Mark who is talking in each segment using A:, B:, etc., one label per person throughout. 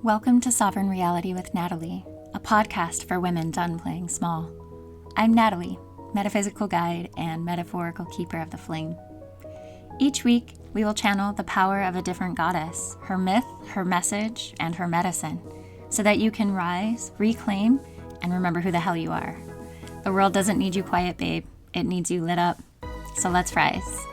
A: Welcome to Sovereign Reality with Natalie, a podcast for women done playing small. I'm Natalie, metaphysical guide and metaphorical keeper of the flame. Each week, we will channel the power of a different goddess, her myth, her message, and her medicine, so that you can rise, reclaim, and remember who the hell you are. The world doesn't need you quiet, babe. It needs you lit up. So let's rise.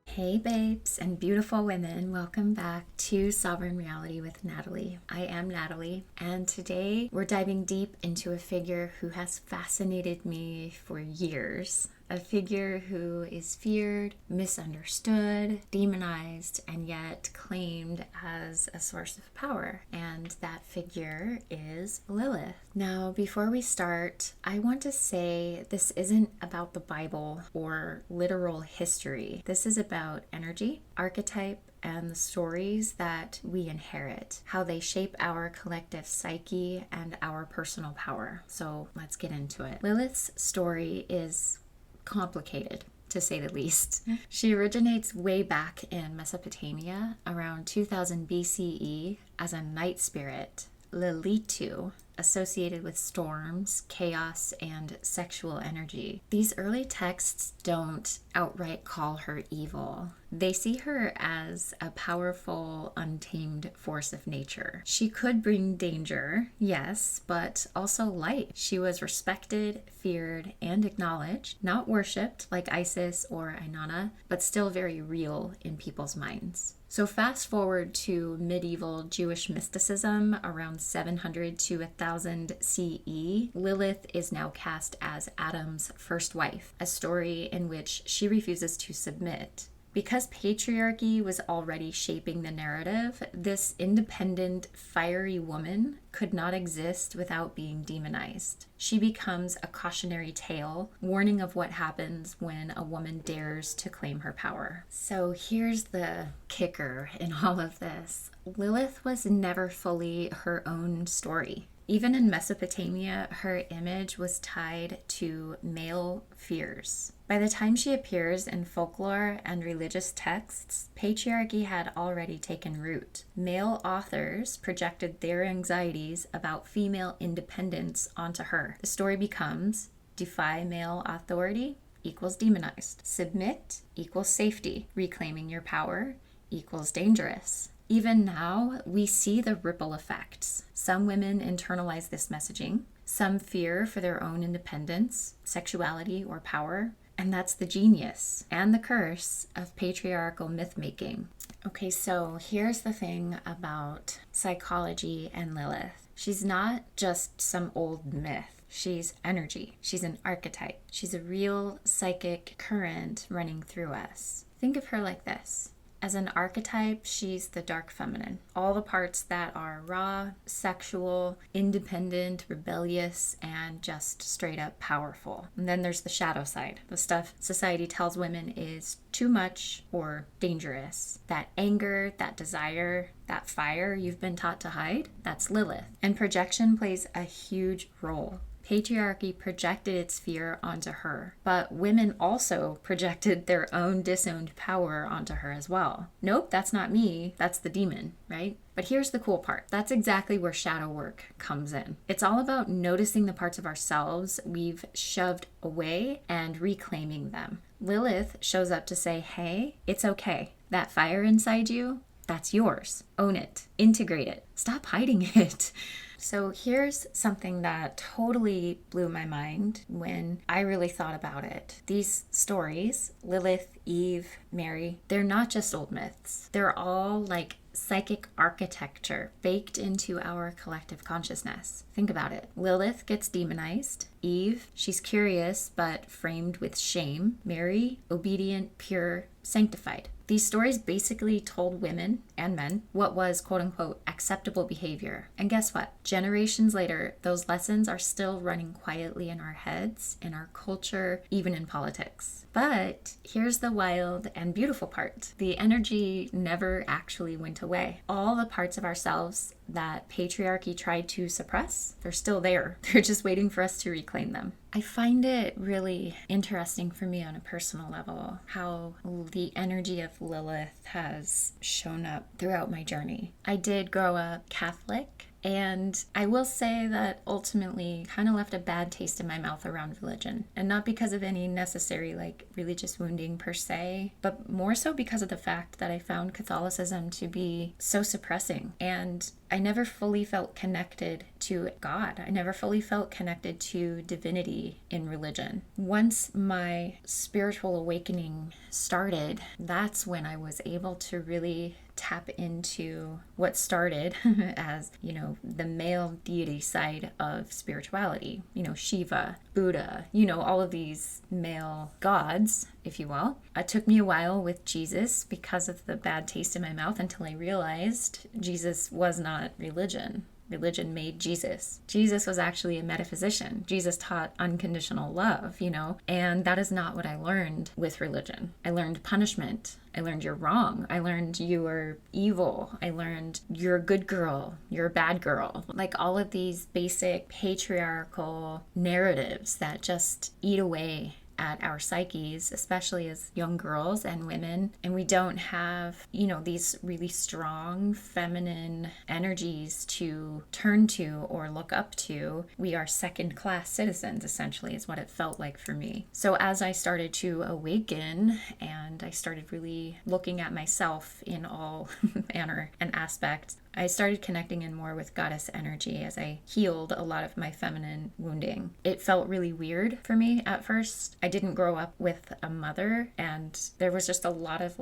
A: Hey babes and beautiful women, welcome back to Sovereign Reality with Natalie. I am Natalie, and today we're diving deep into a figure who has fascinated me for years. A figure who is feared, misunderstood, demonized, and yet claimed as a source of power. And that figure is Lilith. Now, before we start, I want to say this isn't about the Bible or literal history. This is about energy, archetype, and the stories that we inherit, how they shape our collective psyche and our personal power. So let's get into it. Lilith's story is complicated, to say the least. She originates way back in Mesopotamia around 2000 BCE as a night spirit, Lilith, associated with storms, chaos, and sexual energy. These early texts don't outright call her evil. They see her as a powerful, untamed force of nature. She could bring danger, yes, but also light. She was respected, feared, and acknowledged, not worshipped like Isis or Inanna, but still very real in people's minds. So fast forward to medieval Jewish mysticism around 700 to 1000 CE, Lilith is now cast as Adam's first wife, a story in which she refuses to submit. Because patriarchy was already shaping the narrative, this independent, fiery woman could not exist without being demonized. She becomes a cautionary tale, warning of what happens when a woman dares to claim her power. So here's the kicker in all of this. Lilith was never fully her own story. Even in Mesopotamia, her image was tied to male fears. By the time she appears in folklore and religious texts, patriarchy had already taken root. Male authors projected their anxieties about female independence onto her. The story becomes, defy male authority equals demonized. Submit equals safety. Reclaiming your power equals dangerous. Even now, we see the ripple effects. Some women internalize this messaging. Some fear for their own independence, sexuality, or power. And that's the genius and the curse of patriarchal myth-making. Okay, so here's the thing about psychology and Lilith. She's not just some old myth. She's energy. She's an archetype. She's a real psychic current running through us. Think of her like this. As an archetype, she's the dark feminine. All the parts that are raw, sexual, independent, rebellious, and just straight up powerful. And then there's the shadow side, the stuff society tells women is too much or dangerous. That anger, that desire, that fire you've been taught to hide, that's Lilith. And projection plays a huge role. Patriarchy projected its fear onto her, but women also projected their own disowned power onto her as well. Nope, that's not me, that's the demon, right? But here's the cool part. That's exactly where shadow work comes in. It's all about noticing the parts of ourselves we've shoved away and reclaiming them. Lilith shows up to say, hey, it's okay. That fire inside you, that's yours. Own it. Integrate it. Stop hiding it. So here's something that totally blew my mind when I really thought about it. These stories, Lilith, Eve, Mary, they're not just old myths. They're all like psychic architecture baked into our collective consciousness. Think about it. Lilith gets demonized. Eve, she's curious but framed with shame. Mary, obedient, pure, sanctified. These stories basically told women and men what was quote-unquote acceptable behavior. And guess what? Generations later, those lessons are still running quietly in our heads, in our culture, even in politics. But here's the wild and beautiful part. The energy never actually went away. All the parts of ourselves that patriarchy tried to suppress, they're still there. They're just waiting for us to reclaim them. I find it really interesting for me on a personal level how the energy of of Lilith has shown up throughout my journey. I did grow up Catholic, and I will say that ultimately kind of left a bad taste in my mouth around religion. And not because of any necessary religious wounding per se, but more so because of the fact that I found Catholicism to be so suppressing. And I never fully felt connected to God. I never fully felt connected to divinity in religion. Once my spiritual awakening started, that's when I was able to really tap into what started as, the male deity side of spirituality. Shiva, Buddha, all of these male gods, if you will. It took me a while with Jesus because of the bad taste in my mouth until I realized Jesus was not religion. Religion made Jesus. Jesus was actually a metaphysician. Jesus taught unconditional love, and that is not what I learned with religion. I learned punishment. I learned you're wrong. I learned you are evil. I learned you're a good girl. You're a bad girl. All of these basic patriarchal narratives that just eat away at our psyches, especially as young girls and women. And we don't have, these really strong feminine energies to turn to or look up to. We are second-class citizens, essentially, is what it felt like for me. So as I started to awaken and I started really looking at myself in all manner and aspects, I started connecting in more with goddess energy as I healed a lot of my feminine wounding. It felt really weird for me at first. I didn't grow up with a mother, and there was just a lot of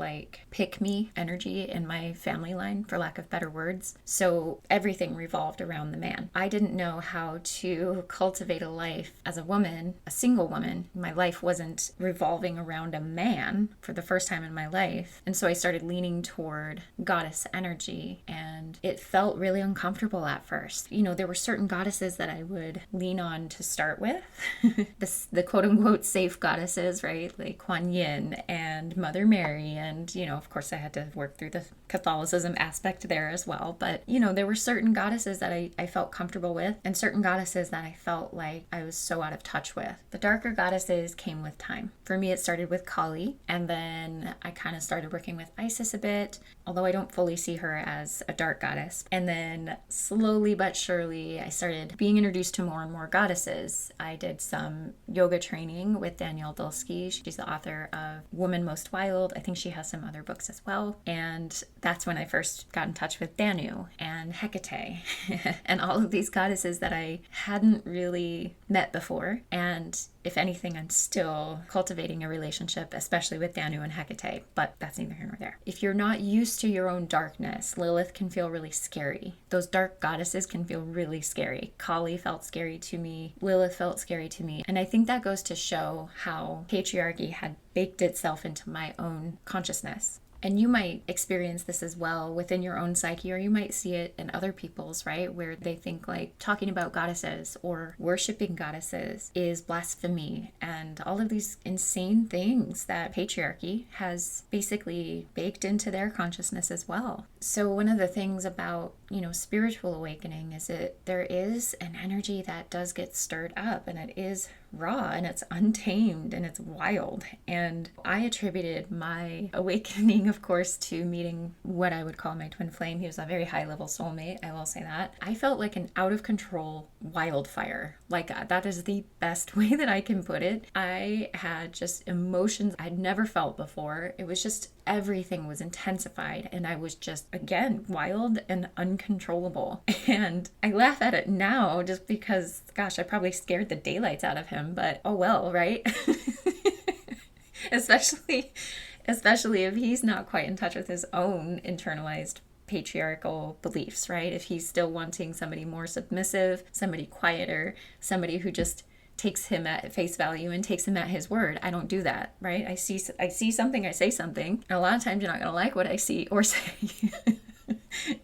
A: pick-me energy in my family line, for lack of better words. So everything revolved around the man. I didn't know how to cultivate a life as a woman, a single woman. My life wasn't revolving around a man for the first time in my life. And so I started leaning toward goddess energy, and it felt really uncomfortable at first. There were certain goddesses that I would lean on to start with. the quote-unquote safe goddesses, right? Like Kuan Yin and Mother Mary. And, of course I had to work through the Catholicism aspect there as well. But, there were certain goddesses that I felt comfortable with, and certain goddesses that I felt like I was so out of touch with. The darker goddesses came with time. For me, it started with Kali, and then I kind of started working with Isis a bit, although I don't fully see her as a dark goddess. And then slowly but surely, I started being introduced to more and more goddesses. I did some yoga training with Danielle Dulski. She's the author of Woman Most Wild. I think she has some other books as well. And that's when I first got in touch with Danu and Hecate and all of these goddesses that I hadn't really met before. And if anything, I'm still cultivating a relationship, especially with Danu and Hecate, but that's neither here nor there. If you're not used to your own darkness, Lilith can feel really scary. Those dark goddesses can feel really scary. Kali felt scary to me. Lilith felt scary to me. And I think that goes to show how patriarchy had baked itself into my own consciousness. And you might experience this as well within your own psyche, or you might see it in other people's, right? Where they think talking about goddesses or worshiping goddesses is blasphemy, and all of these insane things that patriarchy has basically baked into their consciousness as well. So one of the things about, spiritual awakening is that there is an energy that does get stirred up, and it is raw and it's untamed and it's wild. And I attributed my awakening, of course, to meeting what I would call my twin flame. He was a very high level soulmate, I will say that. I felt like an out of control wildfire. That is the best way that I can put it. I had just emotions I'd never felt before. It was just everything was intensified, and I was just, again, wild and uncontrollable. And I laugh at it now just because, gosh, I probably scared the daylights out of him, but oh well, right? Especially if he's not quite in touch with his own internalized patriarchal beliefs, right? If he's still wanting somebody more submissive, somebody quieter, somebody who just takes him at face value and takes him at his word. I don't do that, right? I see something, I say something. And a lot of times you're not going to like what I see or say.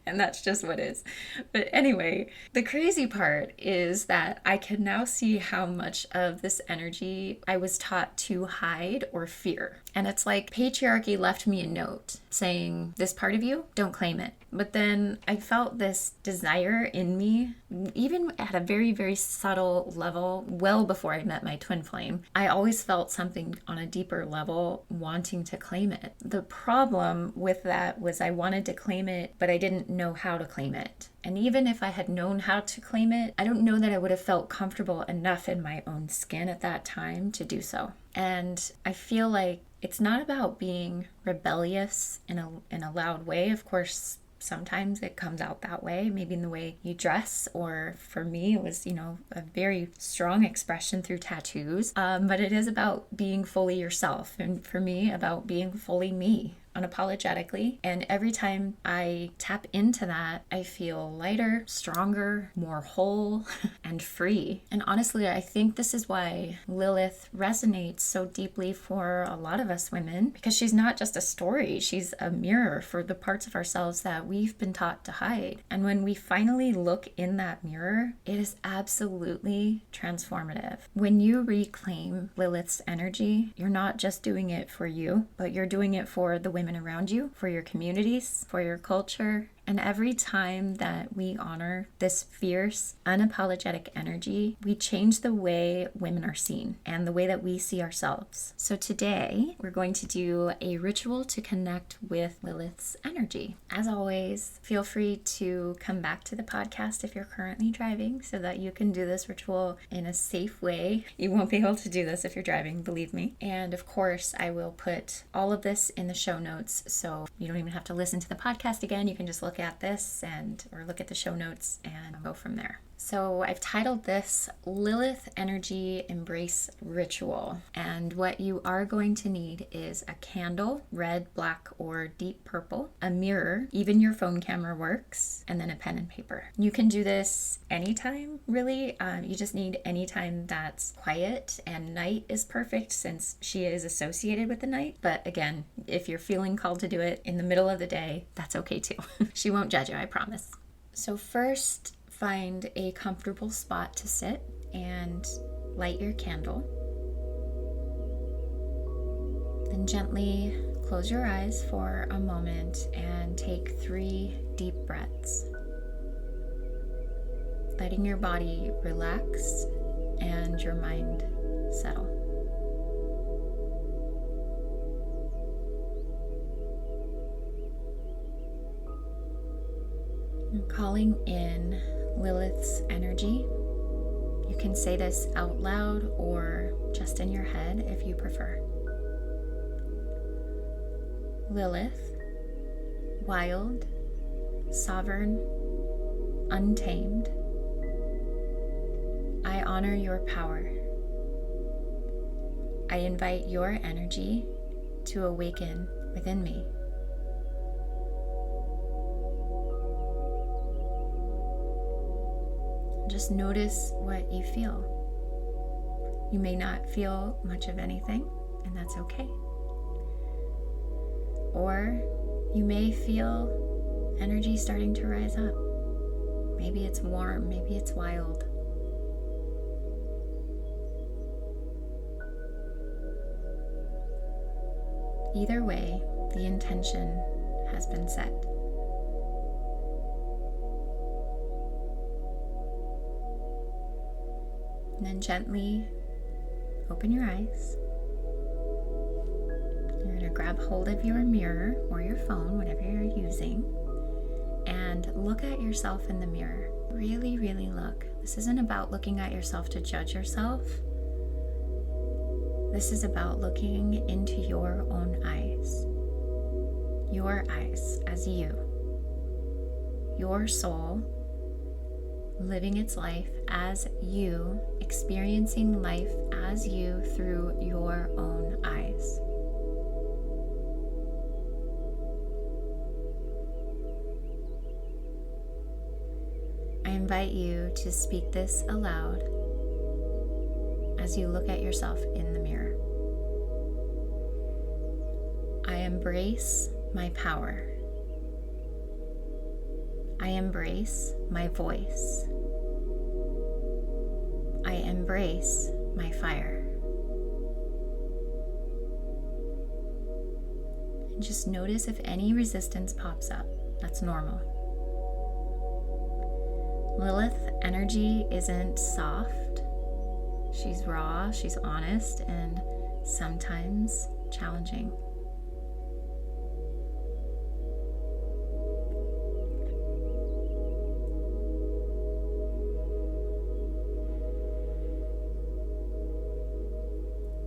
A: And that's just what is. But anyway, the crazy part is that I can now see how much of this energy I was taught to hide or fear. And it's like patriarchy left me a note saying, this part of you, don't claim it. But then I felt this desire in me, even at a very, very subtle level, well before I met my twin flame. I always felt something on a deeper level wanting to claim it. The problem with that was I wanted to claim it, but I didn't know how to claim it. And even if I had known how to claim it, I don't know that I would have felt comfortable enough in my own skin at that time to do so. And I feel like it's not about being rebellious in a loud way. Of course, sometimes it comes out that way, maybe in the way you dress, or for me, it was, a very strong expression through tattoos. But it is about being fully yourself. And for me, about being fully me, unapologetically. And every time I tap into that, I feel lighter, stronger, more whole, and free. And honestly, I think this is why Lilith resonates so deeply for a lot of us women, because she's not just a story, she's a mirror for the parts of ourselves that we've been taught to hide. And when we finally look in that mirror, it is absolutely transformative. When you reclaim Lilith's energy, you're not just doing it for you, but you're doing it for the women around you, for your communities, for your culture. And every time that we honor this fierce, unapologetic energy, we change the way women are seen and the way that we see ourselves. So today, we're going to do a ritual to connect with Lilith's energy. As always, feel free to come back to the podcast if you're currently driving so that you can do this ritual in a safe way. You won't be able to do this if you're driving, believe me. And of course, I will put all of this in the show notes, so you don't even have to listen to the podcast again. You can just look at this or look at the show notes and go from there. So I've titled this Lilith Energy Embrace Ritual. And what you are going to need is a candle, red, black, or deep purple, a mirror, even your phone camera works, and then a pen and paper. You can do this anytime, really. You just need any time that's quiet, and night is perfect since she is associated with the night. But again, if you're feeling called to do it in the middle of the day, that's okay too. She won't judge you, I promise. So first, find a comfortable spot to sit and light your candle. Then gently close your eyes for a moment and take 3 deep breaths, letting your body relax and your mind settle. And calling in Lilith's energy. You can say this out loud or just in your head if you prefer. Lilith, wild, sovereign, untamed, I honor your power. I invite your energy to awaken within me. Just notice what you feel. You may not feel much of anything, and that's okay. Or you may feel energy starting to rise up. Maybe it's warm, maybe it's wild. Either way, the intention has been set. And then gently open your eyes. You're going to grab hold of your mirror or your phone, whatever you're using, and look at yourself in the mirror. Really, really look. This isn't about looking at yourself to judge yourself. This is about looking into your own eyes. Your eyes as you. Your soul living its life as you, experiencing life as you through your own eyes. I invite you to speak this aloud as you look at yourself in the mirror. I embrace my power. I embrace my voice. I embrace my fire. And just notice if any resistance pops up. That's normal. Lilith energy isn't soft. She's raw, she's honest, and sometimes challenging.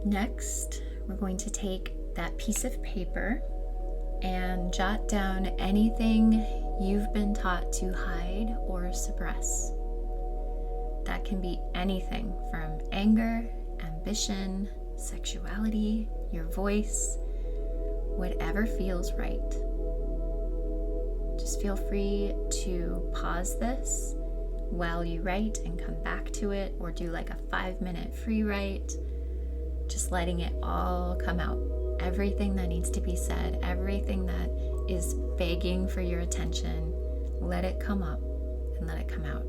A: Next, we're going to take that piece of paper and jot down anything you've been taught to hide or suppress. That can be anything from anger, ambition, sexuality, your voice, whatever feels right. Just feel free to pause this while you write and come back to it, or do like a 5-minute free write. Just letting it all come out. Everything that needs to be said, everything that is begging for your attention, let it come up and let it come out.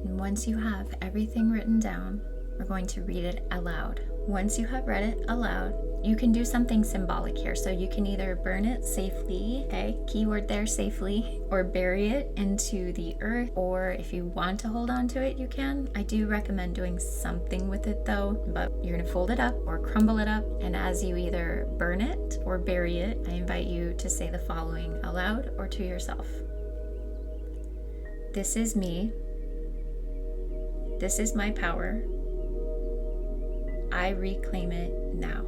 A: And once you have everything written down, we're going to read it aloud. Once you have read it aloud, you can do something symbolic here. So you can either burn it safely, okay, keyword there, safely, or bury it into the earth, or if you want to hold on to it, you can. I do recommend doing something with it though, but you're gonna fold it up or crumble it up, and as you either burn it or bury it, I invite you to say the following aloud or to yourself. This is me. This is my power. I reclaim it now.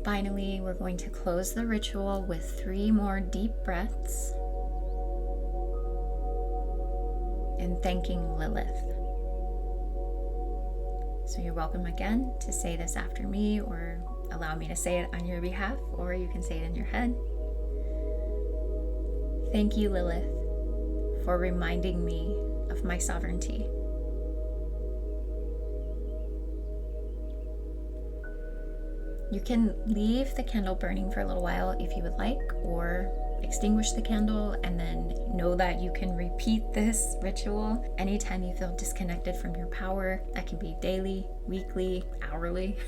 A: Finally, we're going to close the ritual with 3 more deep breaths and thanking Lilith. So you're welcome again to say this after me, or allow me to say it on your behalf, or you can say it in your head. Thank you, Lilith, for reminding me of my sovereignty. You can leave the candle burning for a little while if you would like, or extinguish the candle and then know that you can repeat this ritual anytime you feel disconnected from your power. That can be daily, weekly, hourly,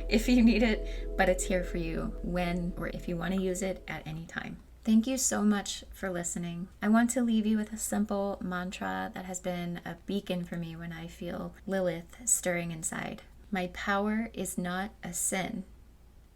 A: if you need it, but it's here for you when or if you want to use it at any time. Thank you so much for listening. I want to leave you with a simple mantra that has been a beacon for me when I feel Lilith stirring inside. My power is not a sin,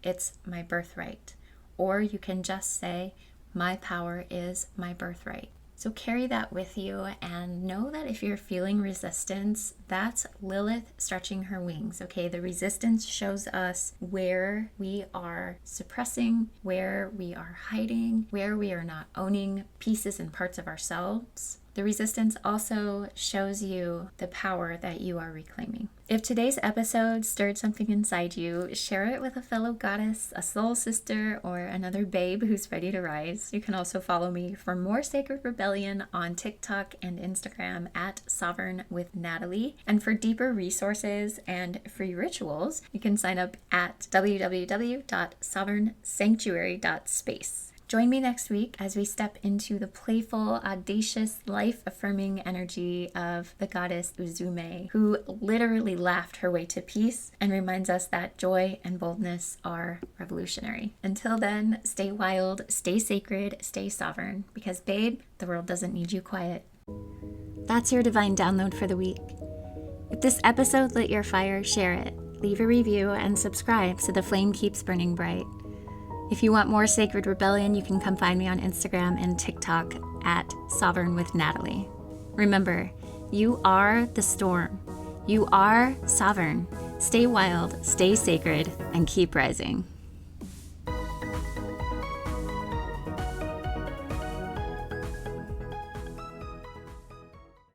A: it's my birthright. Or you can just say, my power is my birthright. So carry that with you and know that if you're feeling resistance, that's Lilith stretching her wings, okay? The resistance shows us where we are suppressing, where we are hiding, where we are not owning pieces and parts of ourselves. The resistance also shows you the power that you are reclaiming. If today's episode stirred something inside you, share it with a fellow goddess, a soul sister, or another babe who's ready to rise. You can also follow me for more Sacred Rebellion on TikTok and Instagram at Sovereign with Natalie. And for deeper resources and free rituals, you can sign up at www.sovereignsanctuary.space. Join me next week as we step into the playful, audacious, life-affirming energy of the goddess Uzume, who literally laughed her way to peace and reminds us that joy and boldness are revolutionary. Until then, stay wild, stay sacred, stay sovereign, because babe, the world doesn't need you quiet. That's your divine download for the week. If this episode lit your fire, share it, leave a review, and subscribe so the flame keeps burning bright. If you want more Sacred Rebellion, you can come find me on Instagram and TikTok at Sovereign with Natalie. Remember, you are the storm. You are sovereign. Stay wild, stay sacred, and keep rising.